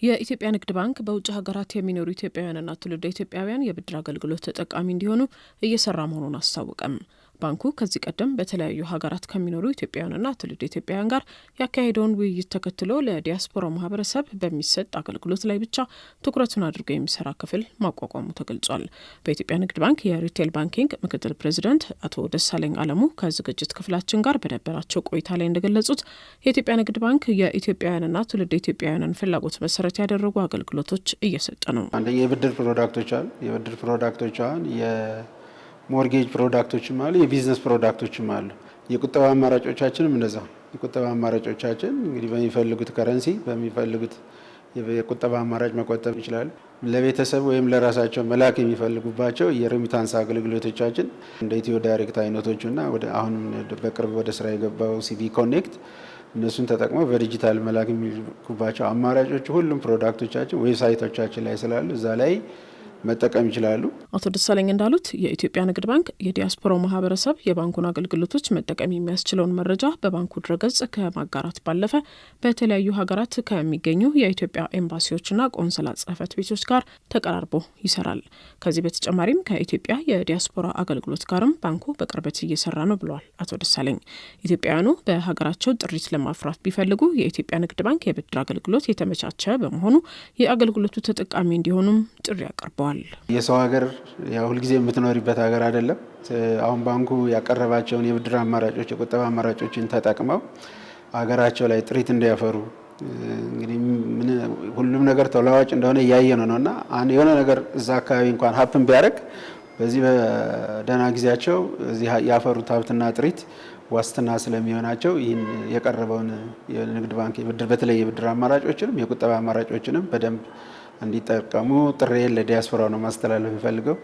የኢትዮጵያ ንግድ ባንክ በውጭ ሀገራት የሚኖሩ ኢትዮጵያውያንና ትውልደ ኢትዮጵያውያን የብድር አገልግሎት ተጠቃሚ እንዲሆኑ እየሰራ መሆኑን አስታወቀም። ባንኩ ከዚህ ቀደም በተለያዩ ሀገራት ከሚኖሩ ኢትዮጵያውያንና ትውልደ ኢትዮጵያውያን ጋር ያካሄደውን ውይይት ተከትሎ ለዲያስፖራ ማህበረሰብ በሚሰጥ አገልግሎት ላይ ብቻ ትኩረቱን አድርጎ የሚሰራ ክፍል ማቋቋሙ ተገልጿል። በኢትዮጵያ ንግድ ባንክ የሪቴል ባንኪንግ ምክትል ፕሬዚዳንት አቶ ደሳለኝ አለሙ ከዝግጅት ክፍላችን ጋር በነበራቸው ቆይታ ላይ እንደገለጹት የኢትዮጵያ ንግድ ባንክ የኢትዮጵያውያንና ትውልደ ኢትዮጵያውያንን ፍላጎት መሰረት ያደረጉ አገልግሎቶች እየሰጠ ነው። አንደኛ የብድር ፕሮዳክቶች አሁን የሞርጌጅ ፕሮዳክቶችም አሉ፣ የቢዝነስ ፕሮዳክቶችም አሉ። የቁጠባ አማራጮቻችንም እንደዛ። የቁጠባ አማራጮቻችን እንግዲህ በሚፈልጉት ከረንሲ በሚፈልጉት የቁጠባ አማራጭ መቆጠብ ይችላሉ። ለቤተሰብ ወይም ለራሳቸው መላክ የሚፈልጉባቸው የሬሚታንስ አገልግሎቶቻችን እንደ ኢትዮ ዳይሬክት አይነቶቹና አሁን በቅርብ ወደ ስራ የገባው ሲቢ ኮኔክት እነሱን ተጠቅመው በዲጂታል መላክ የሚልኩባቸው አማራጮች ሁሉም ፕሮዳክቶቻችን ዌብሳይቶቻችን ላይ ስላሉ እዛ ላይ መጠቀም ይችላሉ። አቶ ደሳለኝ እንዳሉት የኢትዮጵያ ንግድ ባንክ የዲያስፖራው ማህበረሰብ የባንኩን አገልግሎቶች መጠቀም የሚያስችለውን መረጃ በባንኩ ድረገጽ ከማጋራት ባለፈ በተለያዩ ሀገራት ከሚገኙ የኢትዮጵያ ኤምባሲዎችና ቆንስላ ጽሕፈት ቤቶች ጋር ተቀራርቦ ይሰራል። ከዚህ በተጨማሪም ከኢትዮጵያ የዲያስፖራ አገልግሎት ጋርም ባንኩ በቅርበት እየሰራ ነው ብለዋል አቶ ደሳለኝ። ኢትዮጵያውያኑ በሀገራቸው ጥሪት ለማፍራት ቢፈልጉ የኢትዮጵያ ንግድ ባንክ የብድር አገልግሎት የተመቻቸ በመሆኑ የአገልግሎቱ ተጠቃሚ እንዲሆኑም ጥሪ አቅርበዋል። የሰው ሀገር ሁልጊዜ የምትኖሪበት ሀገር አይደለም። አሁን ባንኩ ያቀረባቸውን የብድር አማራጮች የቁጠባ አማራጮችን ተጠቅመው ሀገራቸው ላይ ጥሪት እንዲያፈሩ እንግዲህ ሁሉም ነገር ተለዋዋጭ እንደሆነ እያየ ነውና የሆነ ነገር እዛ አካባቢ እንኳን ሀፕን ቢያደርግ በዚህ በደህና ጊዜያቸው እዚህ ያፈሩት ሀብትና ጥሪት ዋስትና ስለሚሆናቸው ይህን የቀረበውን የንግድ ባንክ በተለይ የብድር አማራጮችንም የቁጠባ አማራጮችንም በደንብ እንዲጠቀሙ ጥሬን ለዲያስፖራ ነው ማስተላለፍ የሚፈልገው።